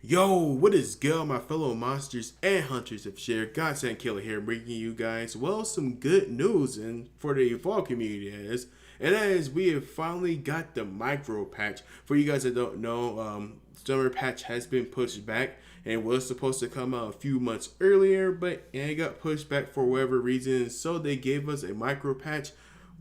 Yo, what is good, my fellow monsters and hunters of share? Godsend Killer here, bringing you guys, well, some good news and for the Evolve community is, and that is we have finally got the micro patch. For you guys that don't know, summer patch has been pushed back and was supposed to come out a few months earlier, but it got pushed back for whatever reason. So they gave us a micro patch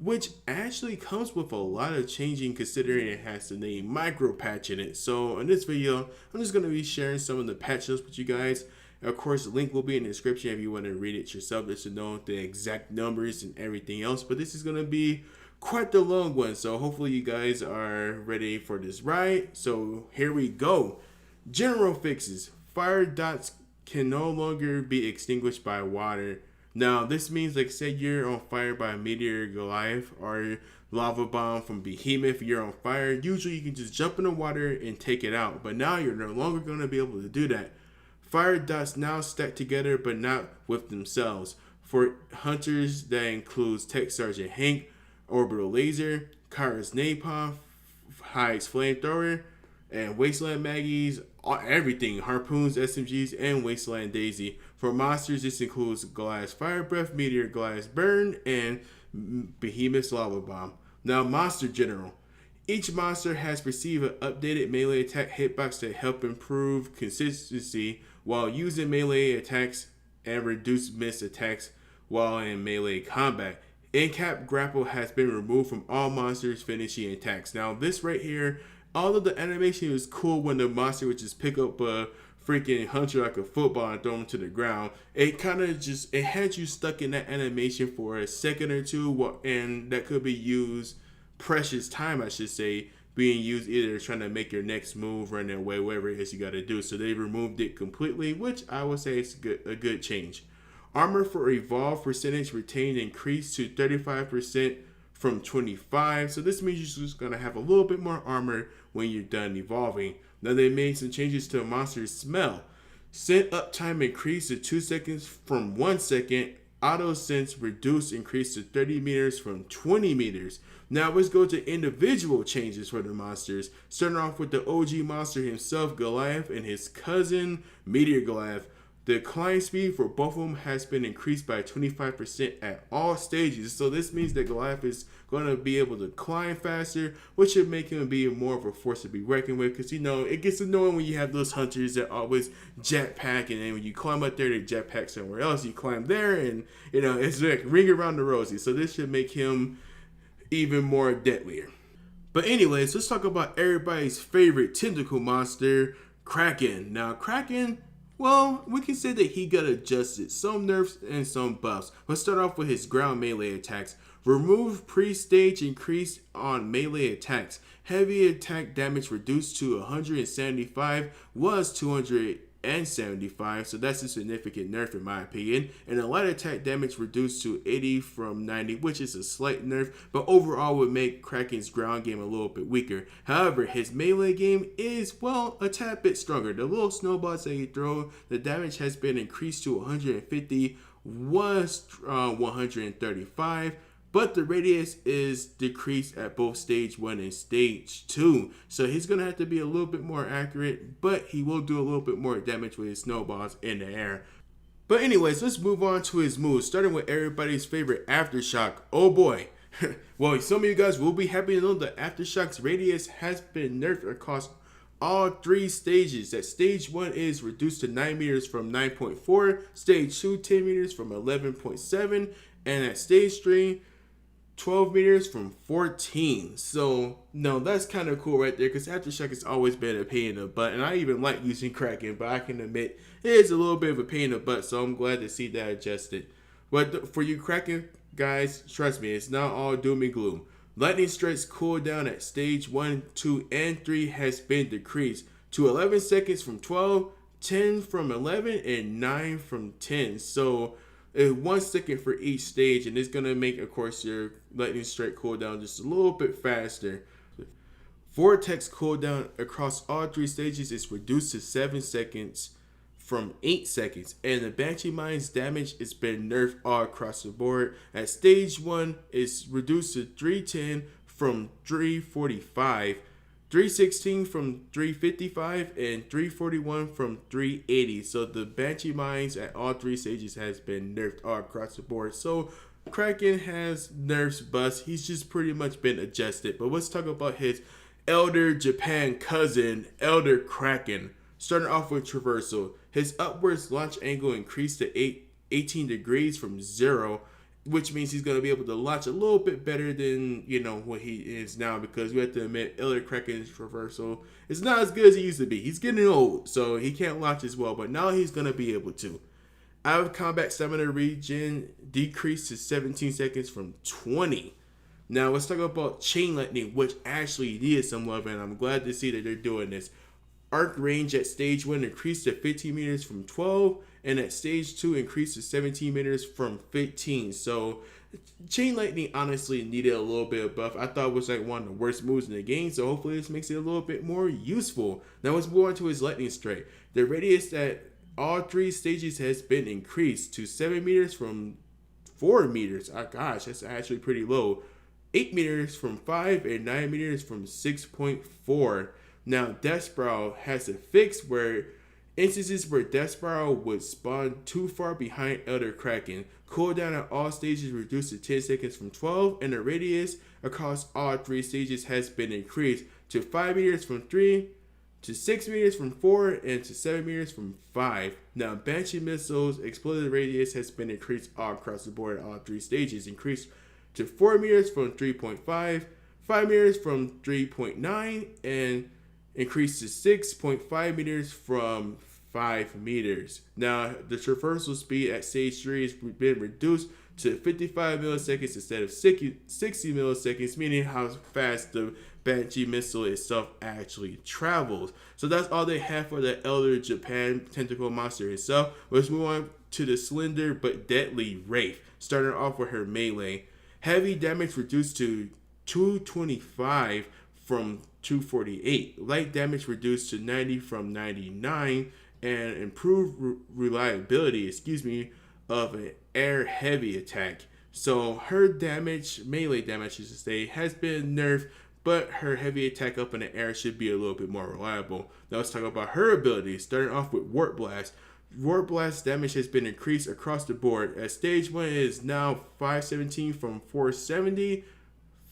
which actually comes with a lot of changing considering it has the name micro patch in it. So in this video, I'm just going to be sharing some of the patch notes with you guys. Of course, the link will be in the description if you want to read it yourself just to know the exact numbers and everything else. But this is going to be quite the long one, so hopefully you guys are ready for this ride. So here we go. General fixes. Fire dots can no longer be extinguished by water. Now, this means, like, say you're on fire by a Meteor, Goliath, or lava bomb from Behemoth, you're on fire. Usually, you can just jump in the water and take it out. But now, you're no longer going to be able to do that. Fire dots now stack together, but not with themselves. For hunters, that includes Tech Sergeant Hank, Orbital Laser, Caira's Napalm, Hyde's Flamethrower, and Wasteland Maggie's everything, harpoons, SMGs, and Wasteland Daisy. For monsters, this includes Goliath's Fire Breath, Meteor, Goliath's Burn, and Behemoth's Lava Bomb. Now, Monster General. Each monster has received an updated melee attack hitbox to help improve consistency while using melee attacks and reduce missed attacks while in melee combat. In-cap grapple has been removed from all monsters finishing attacks. Now, this right here, although the animation is cool when the monster would just pick up a freaking hunter like a football and throw him to the ground, it kind of just, it had you stuck in that animation for a second or two, and that could be used, precious time I should say, being used either trying to make your next move, running away, whatever it is you got to do. So they removed it completely, which I would say is a good change. Armor for evolve percentage retained increased to 35% from 25. So this means you're just going to have a little bit more armor when you're done evolving. Now they made some changes to a monster's smell. Scent uptime increased to 2 seconds from 1 second. Auto sense reduced increased to 30 meters from 20 meters. Now let's go to individual changes for the monsters. Starting off with the OG monster himself, Goliath, and his cousin, Meteor Goliath. The climb speed for both of them has been increased by 25% at all stages. So this means that Goliath is going to be able to climb faster, which should make him be more of a force to be reckoned with. Because, you know, it gets annoying when you have those hunters that always jetpack, and then when you climb up there, they jetpack somewhere else. You climb there, and, you know, it's like ring around the rosy. So this should make him even more deadlier. But anyways, let's talk about everybody's favorite tentacle monster, Kraken. Now, Kraken, well, we can say that he got adjusted, some nerfs and some buffs. Let's start off with his ground melee attacks. Remove pre-stage increase on melee attacks. Heavy attack damage reduced to 175 was 275, so that's a significant nerf in my opinion. And a light attack damage reduced to 80 from 90, which is a slight nerf, but overall would make Kraken's ground game a little bit weaker. However, his melee game is, well, a tad bit stronger. The little snowballs that he throw, the damage has been increased to 150, was 135. But the radius is decreased at both stage 1 and stage 2. So he's going to have to be a little bit more accurate, but he will do a little bit more damage with his snowballs in the air. But anyways, let's move on to his moves, starting with everybody's favorite Aftershock. Oh boy. Well, some of you guys will be happy to know that Aftershock's radius has been nerfed across all 3 stages. That stage 1 is reduced to 9 meters from 9.4, stage 2 10 meters from 11.7, and at stage 3 12 meters from 14. So, no, that's kind of cool right there, because Aftershock has always been a pain in the butt, and I even like using Kraken, but I can admit it is a little bit of a pain in the butt, so I'm glad to see that adjusted. But for you Kraken guys, trust me, it's not all doom and gloom. Lightning Strike's cooldown at stage 1, 2, and 3 has been decreased to 11 seconds from 12, 10 from 11, and 9 from 10. So, 1 second for each stage, and it's going to make, of course, your lightning strike cooldown just a little bit faster. Vortex cooldown across all 3 stages is reduced to 7 seconds from 8 seconds, and the Banshee Mine's damage has been nerfed all across the board. At stage 1, it's reduced to 310 from 345. 316 from 355 and 341 from 380. So the Banshee mines at all three stages has been nerfed all across the board. So Kraken has nerfs bust. He's just pretty much been adjusted. But let's talk about his Elder Japan cousin, Elder Kraken. Starting off with traversal. His upwards launch angle increased to 18 degrees from 0, which means he's going to be able to launch a little bit better than, what he is now, because we have to admit, Elder Kraken's traversal is not as good as he used to be. He's getting old, so he can't launch as well, but now he's going to be able to. Out of combat stamina regen decreased to 17 seconds from 20. Now let's talk about Chain Lightning, which actually needed some love, and I'm glad to see that they're doing this. Arc range at stage 1 increased to 15 meters from 12, and at stage 2 increased to 17 meters from 15. So Chain Lightning honestly needed a little bit of buff. I thought it was like one of the worst moves in the game, so hopefully this makes it a little bit more useful. Now let's move on to his Lightning Strike. The radius at all three stages has been increased to 7 meters from 4 meters. Oh gosh, that's actually pretty low. 8 meters from 5 and 9 meters from 6.4. Now, Death Spiral has a fix where instances where Death Spiral would spawn too far behind Elder Kraken. Cooldown at all stages reduced to 10 seconds from 12, and the radius across all three stages has been increased to 5 meters from 3, to 6 meters from 4, and to 7 meters from 5. Now, Banshee Missiles explosive radius has been increased all across the board at all three stages, increased to 4 meters from 3.5, 5 meters from 3.9, and increased to 6.5 meters from 5 meters. Now, the traversal speed at stage 3 has been reduced to 55 milliseconds instead of 60 milliseconds, meaning how fast the Banshee missile itself actually travels. So that's all they have for the Elder Japan tentacle monster itself. Let's move on to the slender but deadly Wraith, starting off with her melee. Heavy damage reduced to 225 from 248. Light damage reduced to 90 from 99, and improved reliability, of an air heavy attack. So her damage, melee damage, I should say, has been nerfed, but her heavy attack up in the air should be a little bit more reliable. Now let's talk about her abilities, starting off with Warp Blast. Warp Blast damage has been increased across the board. At stage 1 is now 517 from 470,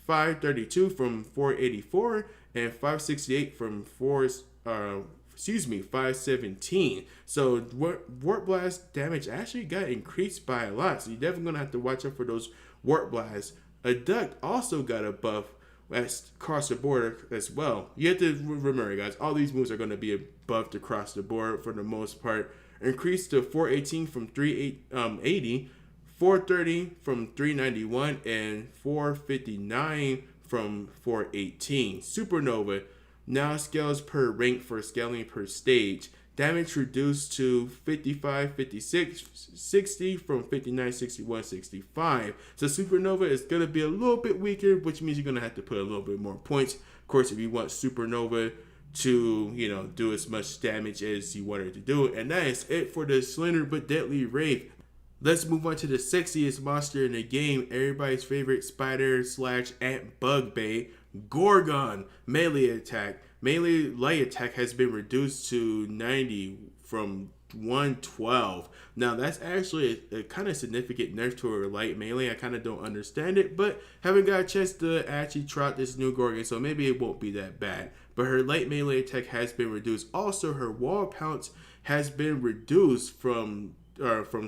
532 from 484, and 568 from 517. So Warp Blast damage actually got increased by a lot. So you're definitely gonna have to watch out for those Warp Blasts. A Duct also got a buff across the board as well. You have to remember, guys, all these moves are gonna be buffed across the board for the most part. Increased to 418 from 380, 430 from 391, and 459 from 418. Supernova now scales per rank for scaling per stage. Damage reduced to 55, 56, 60 from 59, 61, 65. So Supernova is going to be a little bit weaker, which means you're going to have to put a little bit more points. Of course, if you want Supernova to, do as much damage as you want her to do. And that is it for the slender but deadly Wraith. Let's move on to the sexiest monster in the game, everybody's favorite spider/ant bug bait, Gorgon. Melee attack. Melee light attack has been reduced to 90 from 112. Now that's actually a kind of significant nerf to her light melee. I kind of don't understand it, but haven't got a chance to actually try out this new Gorgon, so maybe it won't be that bad. But her light melee attack has been reduced. Also, her wall pounce has been reduced from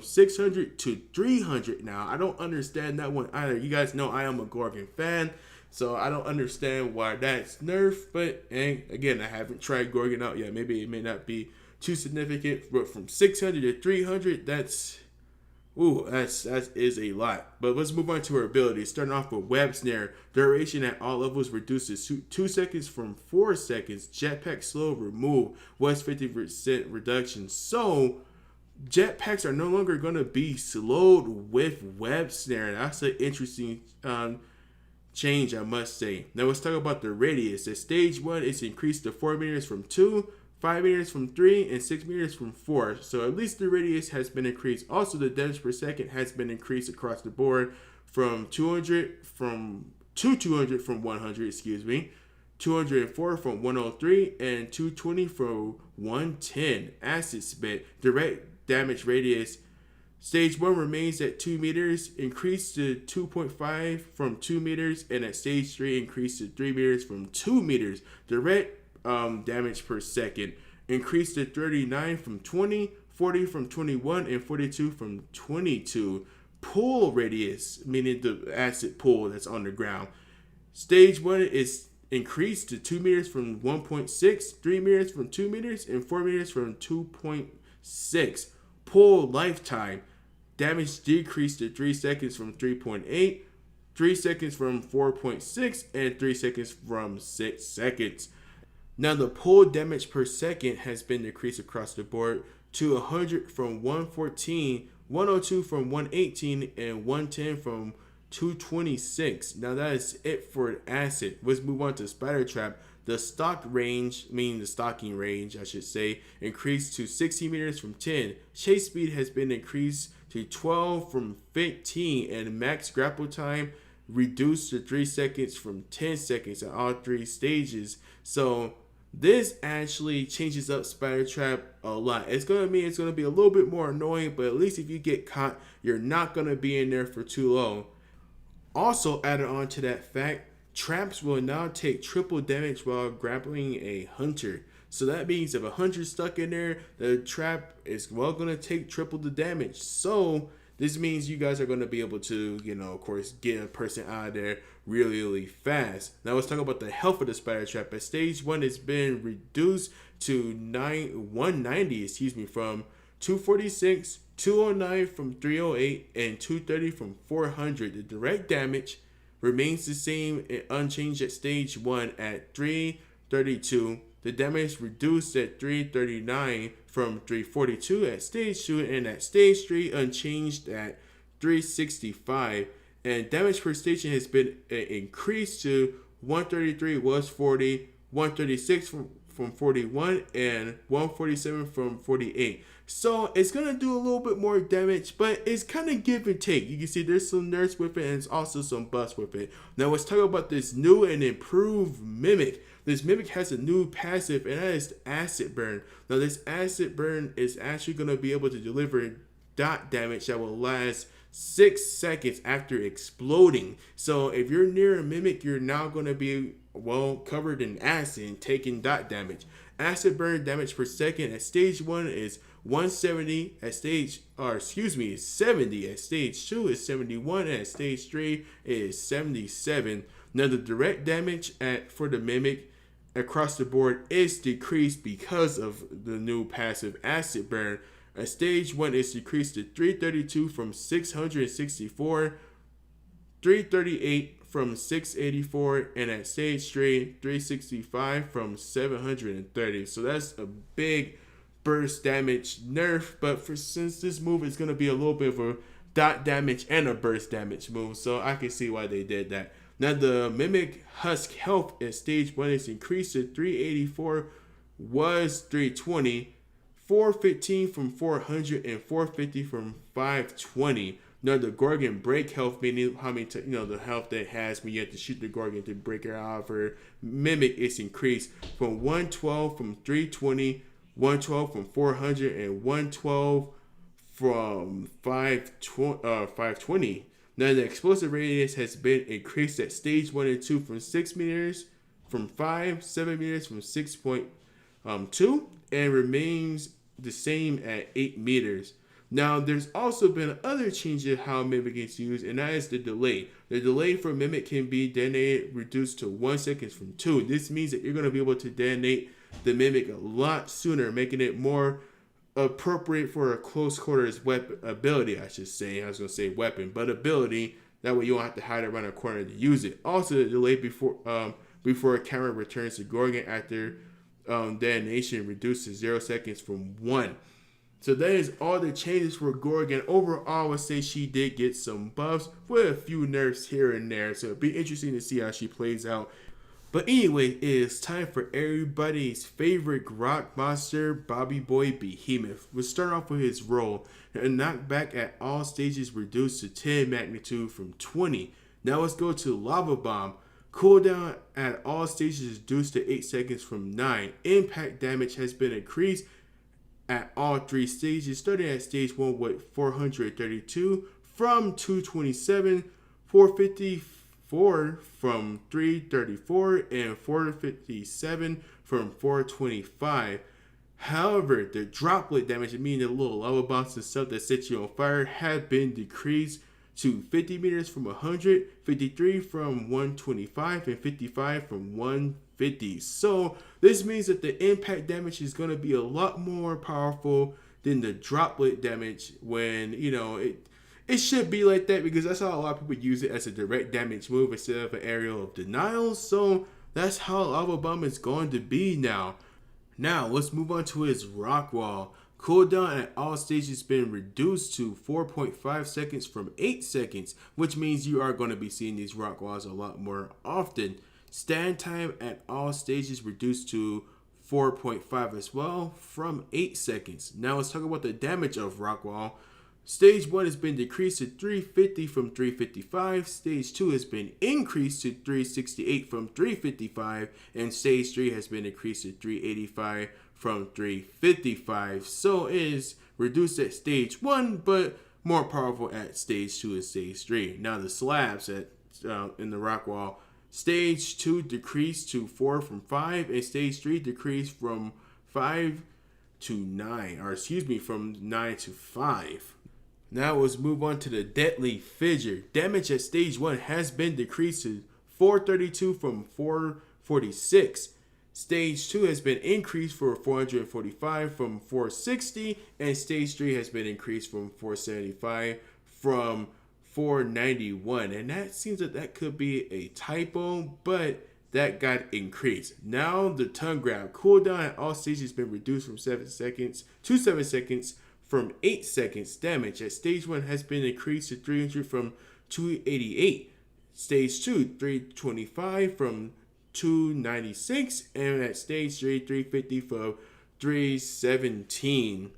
600 to 300 now. I don't understand that one either. You guys know I am a Gorgon fan, so I don't understand why that's nerfed. But again, I haven't tried Gorgon out yet. Maybe it may not be too significant, but from 600 to 300, that is a lot. But let's move on to her abilities. Starting off with Web Snare. Duration at all levels reduced to 2 seconds from 4 seconds. Jetpack slow remove was 50% reduction. So jetpacks are no longer going to be slowed with Web Snare. That's an interesting change, I must say. Now let's talk about the radius. At stage 1, it's increased to 4 meters from 2, 5 meters from 3, and 6 meters from 4. So at least the radius has been increased. Also, the damage per second has been increased across the board from 200 from 100, 204 from 103, and 220 from 110. Acid spit. Direct damage radius. Stage 1 remains at 2 meters, increased to 2.5 from 2 meters, and at stage 3 increased to 3 meters from 2 meters. Direct damage per second increased to 39 from 20, 40 from 21, and 42 from 22. Pull radius, meaning the acid pool that's on the ground. Stage 1 is increased to 2 meters from 1.6, 3 meters from 2 meters, and 4 meters from 2.6. Pull lifetime. Damage decreased to 3 seconds from 3.8, 3 seconds from 4.6, and 3 seconds from 6 seconds. Now the pull damage per second has been decreased across the board to 100 from 114, 102 from 118, and 110 from 226. Now that is it for acid. Let's move on to spider trap. The stock range, meaning the stocking range, I should say, increased to 60 meters from 10. Chase speed has been increased to 12 from 15, and max grapple time reduced to 3 seconds from 10 seconds at all 3 stages. So this actually changes up spider trap a lot. It's gonna mean it's gonna be a little bit more annoying, but at least if you get caught, you're not gonna be in there for too long. Also added on to that fact, traps will now take triple damage while grappling a hunter. So that means if a hunter's stuck in there, the trap is going to take triple the damage. So this means you guys are going to be able to, of course, get a person out of there really, really fast. Now let's talk about the health of the spider trap. At stage 1, it's been reduced to 190, from 246, 209 from 308, and 230 from 400. The direct damage remains the same and unchanged at stage 1 at 332. The damage reduced at 339 from 342 at stage 2, and at stage 3 unchanged at 365. And damage per station has been increased to 133 was 40, 136 from 41, and 147 from 48. So it's going to do a little bit more damage, but it's kind of give and take. You can see there's some nerfs with it, and there's also some buffs with it. Now let's talk about this new and improved Mimic. This Mimic has a new passive, and that is Acid Burn. Now this Acid Burn is actually going to be able to deliver dot damage that will last 6 seconds after exploding. So if you're near a Mimic, you're now going to be covered in acid and taking dot damage. Acid burn damage per second at stage 1 is 170 at stage, 70 at stage 2 is 71, and at stage 3 is 77. Now the direct damage for the Mimic across the board is decreased because of the new passive Acid Burn. At stage 1 is decreased to 332 from 664, 338 from 684, and at stage 3, 365 from 730. So that's a big burst damage nerf, but since this move is going to be a little bit of a dot damage and a burst damage move, so I can see why they did that. Now the Mimic Husk health at stage 1 is increased to 384 was 320, 415 from 400, and 450 from 520. Now the Gorgon break health, meaning how many the health that it has when you have to shoot the Gorgon to break her out of her Mimic, is increased from 112 from 320, 112 from 400, and 112 from 520. Now the explosive radius has been increased at stage 1 and 2 from 6 meters, from 5, 7 meters from 6.2, and remains the same at 8 meters. Now there's also been other changes how Mimic is used, and that is the delay. The delay for Mimic can be detonated reduced to 1 second from 2. This means that you're going to be able to detonate the Mimic a lot sooner, making it more appropriate for a close quarters weapon ability. I was going to say weapon, but ability. That way you don't have to hide around a corner to use it. Also, the delay before a camera returns to Gorgon after detonation reduced to 0 seconds from 1. So that is all the changes for Gorgon. Overall, I would say she did get some buffs with a few nerfs here and there. So it'd be interesting to see how she plays out. But anyway, it is time for everybody's favorite grok monster, Bobby Boy Behemoth. We'll start off with his roll. And knockback at all stages reduced to 10 magnitude from 20. Now let's go to Lava Bomb. Cooldown at all stages is reduced to 8 seconds from 9. Impact damage has been increased at all 3 stages, starting at stage 1 with 432 from 227, 454 from 334, and 457 from 425. However, the droplet damage, meaning the little lava bombs and stuff that set you on fire, have been decreased to 50 meters from 100, 53 from 125, and 55 from 150. So this means that the impact damage is going to be a lot more powerful than the droplet damage when, it should be like that because that's how a lot of people use it as a direct damage move instead of an aerial of denial. So that's how Lava Bomb is going to be now. Now, let's move on to his Rock Wall. Cooldown at all stages has been reduced to 4.5 seconds from 8 seconds, which means you are going to be seeing these Rock Walls a lot more often. Stand time at all stages reduced to 4.5 as well from 8 seconds. Now let's talk about the damage of Rock Wall. Stage 1 has been decreased to 350 from 355. Stage 2 has been increased to 368 from 355. And Stage 3 has been increased to 385 from 355. So it is reduced at Stage 1, but more powerful at Stage 2 and Stage 3. Now the slabs in the Rock Wall. Stage 2 decreased to 4 from 5. And Stage 3 decreased from 5 to 9. Or excuse me, from 9 to 5. Now let's move on to the Deadly Fissure. Damage at stage 1 has been decreased to 432 from 446. Stage 2 has been increased for 445 from 460. And stage 3 has been increased from 475 from 491. And that seems that could be a typo, but that got increased. Now the Tongue Grab. Cooldown at all stages has been reduced from 7 seconds to 7 seconds. From 8 seconds. Damage at stage 1 has been increased to 300 from 288. Stage 2, 325 from 296. And at stage 3, 350 from 317.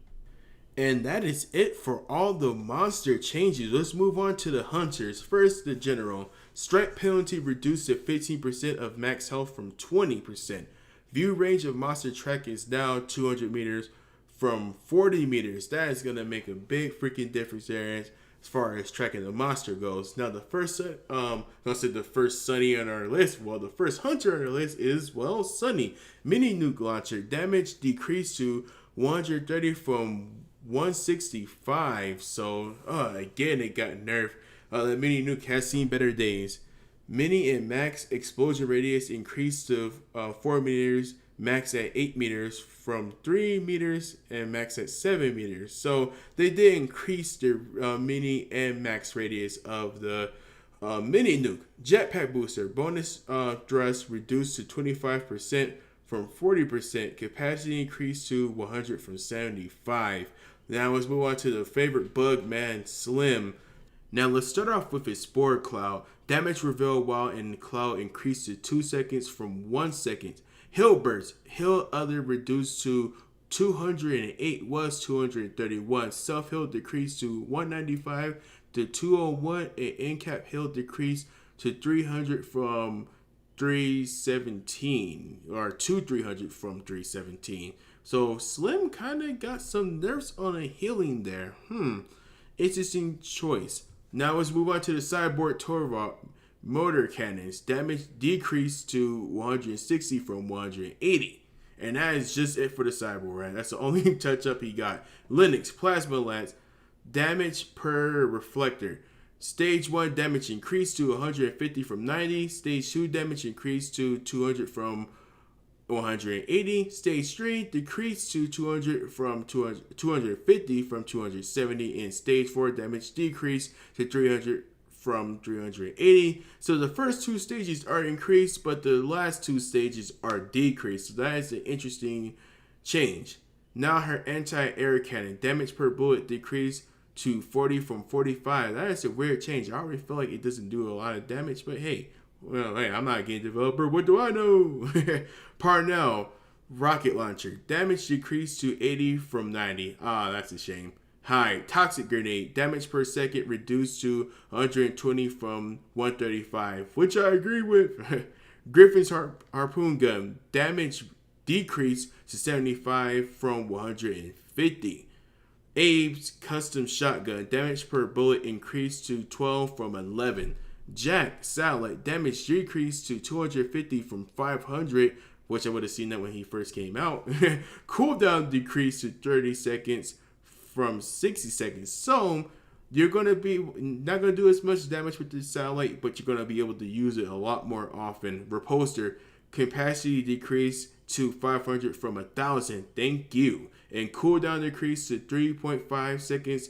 And that is it for all the monster changes. Let's move on to the hunters. First, the general. Strike penalty reduced to 15% of max health from 20%. View range of monster track is now 200 meters. From 40 meters. That is going to make a big freaking difference there as far as tracking the monster goes. Now the first the first Sunny on our list. Well, the first hunter on our list is, well, Sunny. Mini nuke launcher. Damage decreased to 130 from 165. So again, it got nerfed. The mini nuke has seen better days. Mini and max explosion radius increased to 4 meters. Max at 8 meters from 3 meters and max at 7 meters. So they did increase the mini and max radius of the mini nuke. Jetpack booster. Bonus thrust reduced to 25% from 40%. Capacity increased to 100 from 75. Now let's move on to the favorite bug man, Slim. Now let's start off with his Spore Cloud. Damage revealed while in the cloud increased to 2 seconds from 1 second. Heal burst. Heal other reduced to 208 was 231. Self heal decreased to 195 to 201. And in cap heal decreased to 300 from 317 or to 300 from 317. So Slim kind of got some nerfs on a healing there. Interesting choice. Now let's move on to the Cyborg Torvald. Motor cannons. Damage decreased to 160 from 180. And that is just it for the Cyborg, right? That's the only touch up he got. Lennox Plasma Lance. Damage per reflector. Stage 1 damage increased to 150 from 90. Stage 2 damage increased to 200 from 180. Stage 3 decreased to 200 from 250 from 270. And stage 4 damage decreased to 300 from 380. So the first 2 stages are increased, but the last 2 stages are decreased. So that is an interesting change. Now her anti-air cannon. Damage per bullet decreased to 40 from 45. That is a weird change. I already feel like it doesn't do a lot of damage, but hey, I'm not a game developer. What do I know? Parnell rocket launcher. Damage decreased to 80 from 90. That's a shame. Hyde, Toxic Grenade, damage per second reduced to 120 from 135, which I agree with. Griffin's Harpoon Gun, damage decreased to 75 from 150. Abe's Custom Shotgun, damage per bullet increased to 12 from 11. Jack Satellite, damage decreased to 250 from 500, which I would have seen that when he first came out. Cooldown decreased to 30 seconds from 60 seconds. So you're going to be not going to do as much damage with the satellite, but you're going to be able to use it a lot more often. Riposter, capacity decreased to 500 from 1,000. Thank you. And cooldown decreased to 3.5 seconds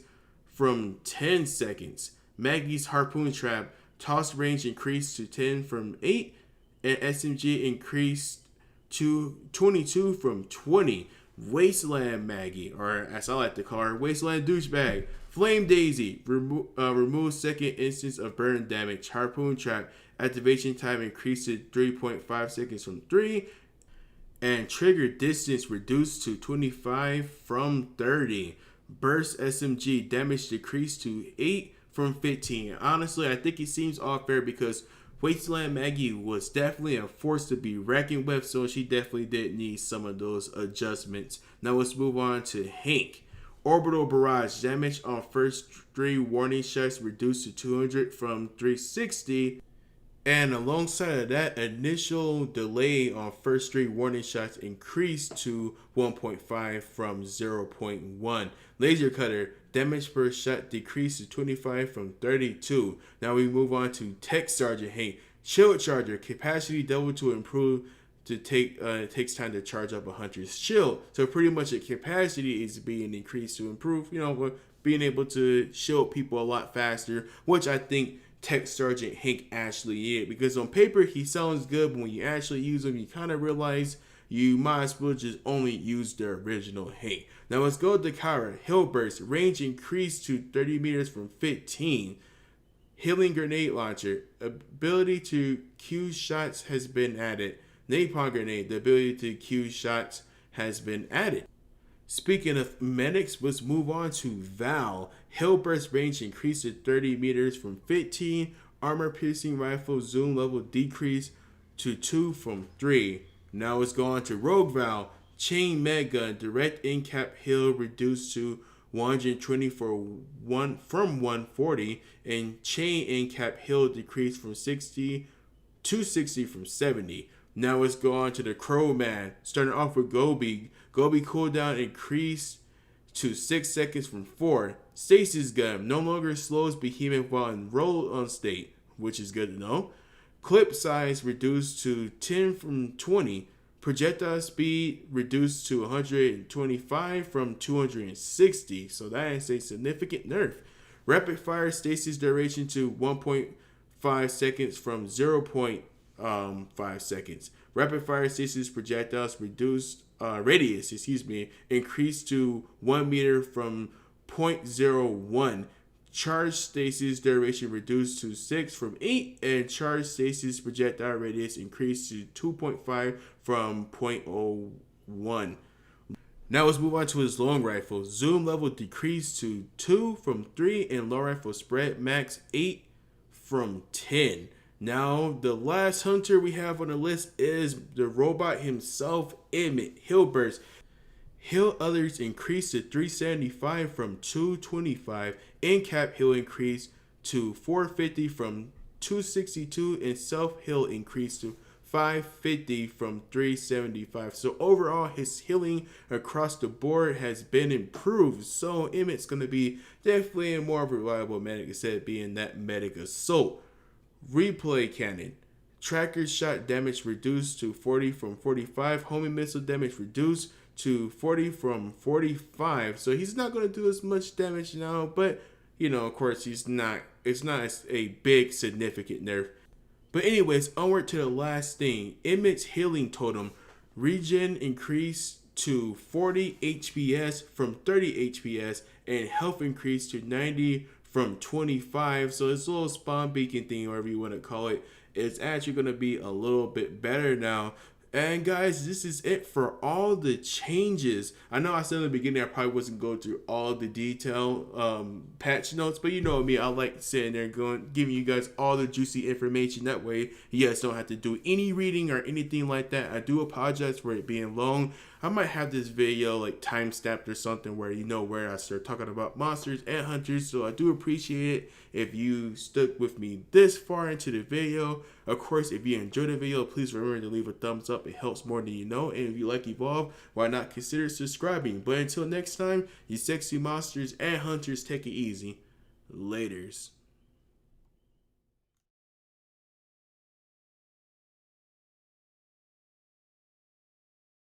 from 10 seconds. Maggie's Harpoon Trap, toss range increased to 10 from 8. And SMG increased to 22 from 20. Wasteland Maggie, or as I like to call her, Wasteland Douchebag. Flame Daisy, remove second instance of burn damage. Harpoon Trap, activation time increased to 3.5 seconds from 3. And trigger distance reduced to 25 from 30. Burst SMG, damage decreased to 8 from 15. Honestly, I think it seems all fair because Wasteland Maggie was definitely a force to be reckoned with, so she definitely did need some of those adjustments. Now let's move on to Hank. Orbital Barrage, damage on first 3 warning shots reduced to 200 from 360. And alongside of that, initial delay on first 3 warning shots increased to 1.5 from 0.1. Laser Cutter, damage per shot decreased to 25 from 32. Now we move on to Tech Sergeant Hank. Shield Charger, capacity double to improve to it takes time to charge up a hunter's shield. So pretty much the capacity is being increased to improve, being able to shield people a lot faster, which I think Tech Sergeant Hank actually is, because on paper he sounds good, but when you actually use him, you kind of realize you might as well just only use the original Hank. Now let's go to Caira. Hill Burst, range increased to 30 meters from 15. Healing Grenade Launcher, ability to cue shots has been added. Napalm Grenade, the ability to cue shots has been added. Speaking of medics, let's move on to Val. Hill Burst range increased to 30 meters from 15. Armor Piercing Rifle zoom level decreased to 2 from 3. Now let's go on to Rogue Val. Chain Med Gun, direct in-cap heal reduced to 120 from 140. And chain in-cap heal decreased from 60 to 60 from 70. Now let's go on to the Crow Man. Starting off with Gobi. Gobi cooldown increased to 6 seconds from 4. Stasis Gun no longer slows Behemoth while in roll-on state, which is good to know. Clip size reduced to 10 from 20. Projectile speed reduced to 125 from 260. So that is a significant nerf. Rapid fire stasis duration to 1.5 seconds from 0.5 seconds. Rapid fire stasis projectiles radius increased to 1 meter from 0.01. Charge stasis duration reduced to 6 from 8, and charge stasis projectile radius increased to 2.5 from 0.01. Now let's move on to his long rifle. Zoom level decreased to 2 from 3, and long rifle spread max 8 from 10. Now, the last hunter we have on the list is the robot himself, E.M.E.T. Heal Burst. Heal others increased to 375 from 225. In-cap heal increased to 450 from 262. And self-heal increased to 550 from 375. So overall, his healing across the board has been improved. So E.M.E.T's going to be definitely a more reliable medic instead of being that medic assault. Replay Cannon. Tracker shot damage reduced to 40 from 45. Homing missile damage reduced to 40 from 45. So he's not going to do as much damage now, but of course it's not a big significant nerf. But anyways, onward to the last thing. E.M.E.T's healing totem. Regen increased to 40 HPS from 30 HPS, and health increased to 90 from 25. So this little spawn beacon thing, whatever you want to call it, is actually going to be a little bit better now. And guys, this is it for all the changes. I know I said in the beginning I probably wasn't going through all the detail patch notes, but you know me, I like sitting there giving you guys all the juicy information. That way you guys don't have to do any reading or anything like that. I do apologize for it being long. I might have this video like time stamped or something where you know where I start talking about monsters and hunters. So I do appreciate it if you stuck with me this far into the video. Of course, if you enjoyed the video, please remember to leave a thumbs up. It helps more than you know. And if you like Evolve, why not consider subscribing? But until next time, you sexy monsters and hunters, take it easy. Laters.